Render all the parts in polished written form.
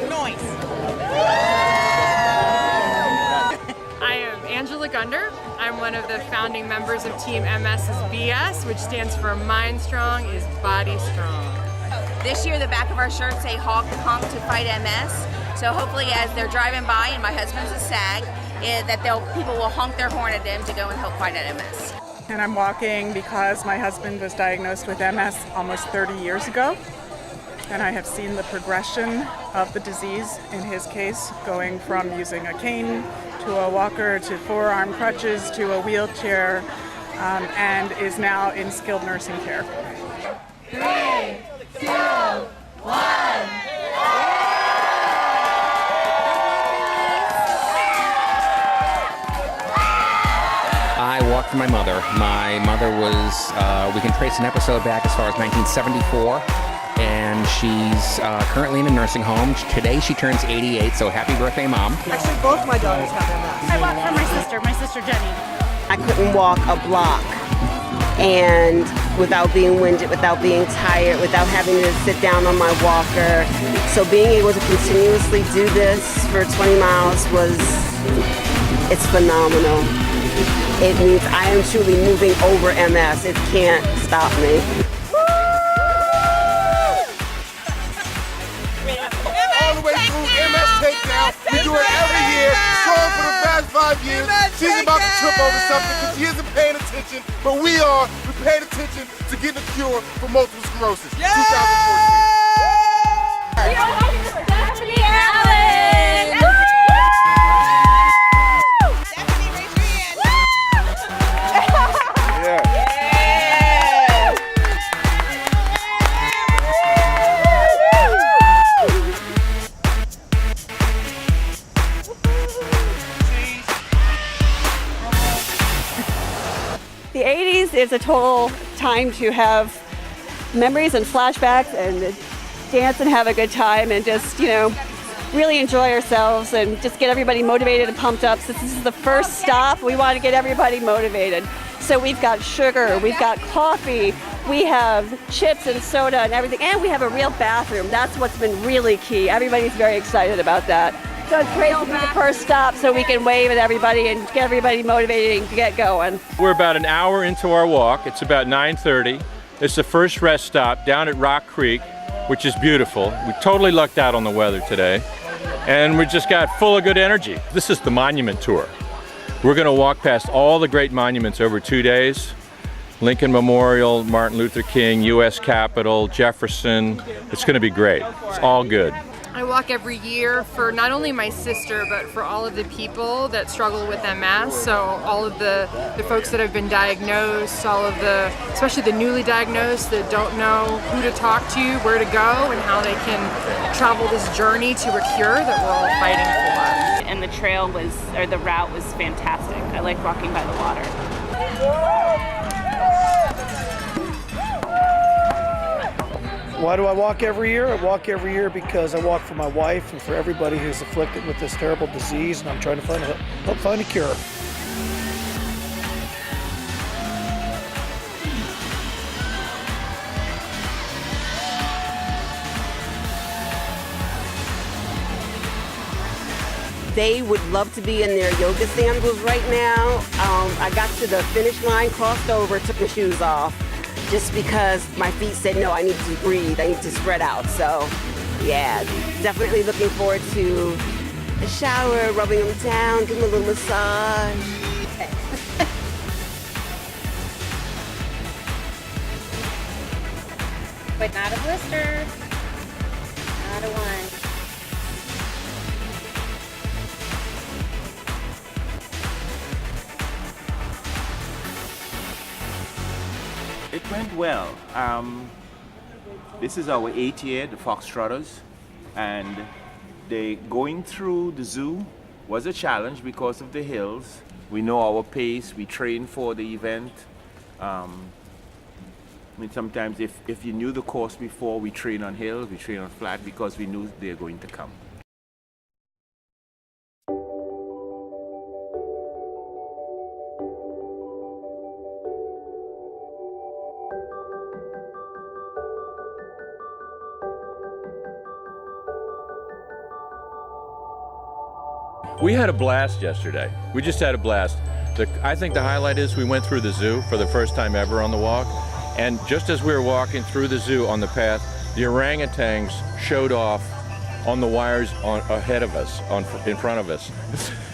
make noise. I am Angela Gunder. I'm one of the founding members of Team MS's BS, which stands for Mind Strong is Body Strong. This year the back of our shirts say honk to fight MS. So hopefully as they're driving by, and my husband's a SAG, that people will honk their horn at them to go and help fight at MS. And I'm walking because my husband was diagnosed with MS almost 30 years ago. And I have seen the progression of the disease in his case, going from using a cane to a walker to forearm crutches to a wheelchair, and is now in skilled nursing care. 3, 2, 1. I walked for my mother. My mother was, we can trace an episode back as far as 1974, and she's currently in a nursing home. Today she turns 88, so happy birthday, Mom. Actually, both my daughters have MS. I walked for my sister Jenny. I couldn't walk a block, and without being winded, without being tired, without having to sit down on my walker. So being able to continuously do this for 20 miles it's phenomenal. It means I am truly moving over MS. It can't stop me. All the way through MS Takedown. We do it every year. Strong for the past 5 years. She's about to trip over something because she isn't paying attention, but we are. We paid attention to get the cure for multiple sclerosis. 2014. Stephanie Allen! The 80s is a total time to have memories and flashbacks and dance and have a good time and just, really enjoy ourselves and just get everybody motivated and pumped up. Since this is the first stop, we want to get everybody motivated. So we've got sugar, we've got coffee, we have chips and soda and everything, and we have a real bathroom. That's what's been really key. Everybody's very excited about that. So it's great to be the first stop so we can wave at everybody and get everybody motivated and get going. We're about an hour into our walk. It's about 9:30. It's the first rest stop down at Rock Creek, which is beautiful. We totally lucked out on the weather today. And we just got full of good energy. This is the Monument Tour. We're gonna walk past all the great monuments over 2 days. Lincoln Memorial, Martin Luther King, US Capitol, Jefferson. It's gonna be great. It's all good. I walk every year for not only my sister, but for all of the people that struggle with MS. So all of the folks that have been diagnosed, especially the newly diagnosed that don't know who to talk to, where to go, and how they can travel this journey to a cure that we're all fighting for. And the the route was fantastic. I like walking by the water. Why do I walk every year? I walk every year because I walk for my wife and for everybody who's afflicted with this terrible disease, and I'm trying to help find a cure. They would love to be in their yoga sandals right now. I got to the finish line, crossed over, took my shoes off, just because my feet said, no, I need to breathe, I need to spread out. So, yeah, definitely looking forward to a shower, rubbing them down, give them a little massage. But not a blister, not a one. It went well. This is our 8th year, the Foxtrotters, and going through the zoo was a challenge because of the hills. We know our pace, we train for the event. Sometimes if you knew the course before, we train on hills, we train on flat because we knew they're going to come. We had a blast yesterday. We just had a blast. I think the highlight is we went through the zoo for the first time ever on the walk, and just as we were walking through the zoo on the path, the orangutans showed off on the wires ahead of us, in front of us.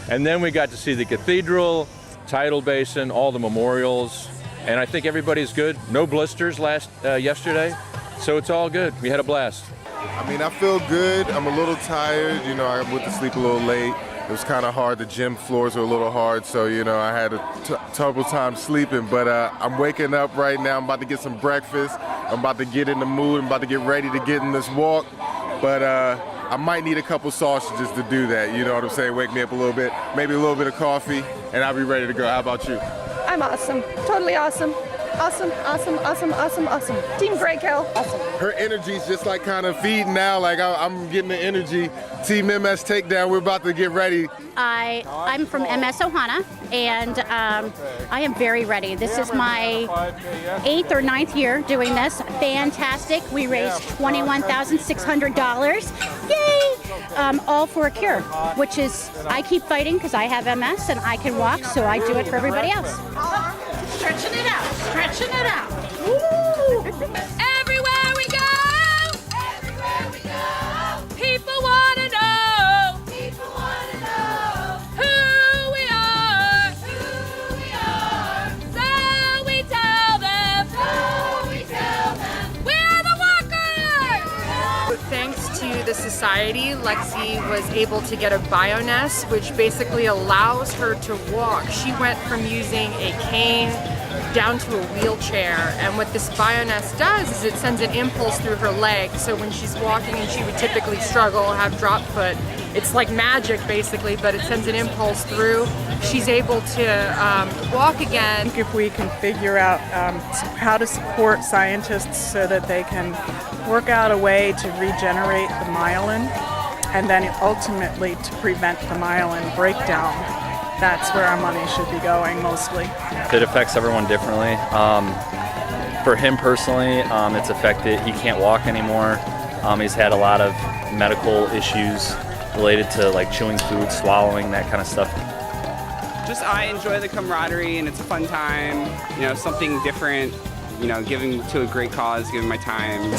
And then we got to see the cathedral, tidal basin, all the memorials, and I think everybody's good. No blisters yesterday, so it's all good. We had a blast. I mean, I feel good. I'm a little tired. You know, I went to sleep a little late. It was kind of hard. The gym floors were a little hard, so, you know, I had a terrible time sleeping. But I'm waking up right now. I'm about to get some breakfast. I'm about to get in the mood. I'm about to get ready to get in this walk. But I might need a couple sausages to do that. You know what I'm saying? Wake me up a little bit, maybe a little bit of coffee, and I'll be ready to go. How about you? I'm awesome. Totally awesome. Awesome, awesome, awesome, awesome, awesome. Team Greykill, awesome. Her energy's just like kind of feeding now. Like I'm getting the energy. Team MS Takedown, we're about to get ready. I'm from MS Ohana, and I am very ready. This is my 8th or 9th year doing this. Fantastic. We raised $21,600. Yay! All for a cure, which is, I keep fighting because I have MS and I can walk, so I do it for everybody else. Stretching it out, stretching it out. Woo! Everywhere we go, people want to know, who we are, so we tell them, we're the walkers. Thanks to the society, Lexi was able to get a BioNest, which basically allows her to walk. She went from using a cane down to a wheelchair, and what this BioNest does is it sends an impulse through her leg, so when she's walking and she would typically struggle, have drop foot, it's like magic basically, but it sends an impulse through. She's able to walk again. If we can figure out how to support scientists so that they can work out a way to regenerate the myelin and then ultimately to prevent the myelin breakdown, that's where our money should be going mostly. It affects everyone differently. For him personally, it's affected, he can't walk anymore. He's had a lot of medical issues related to like chewing food, swallowing, that kind of stuff. Just I enjoy the camaraderie and it's a fun time, you know, something different, you know, giving to a great cause, giving my time.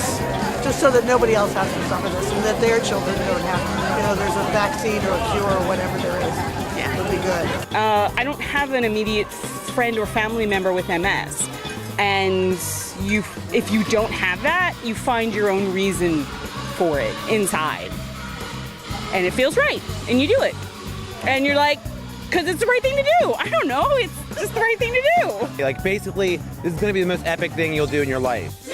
Just so that nobody else has to suffer this and that their children don't have to, you know, there's a vaccine or a cure or whatever there is. Yeah. It'll be good. I don't have an immediate friend or family member with MS. And if you don't have that, you find your own reason for it inside. And it feels right, and you do it. And you're like, because it's the right thing to do. I don't know, it's just the right thing to do. Like basically, this is gonna be the most epic thing you'll do in your life.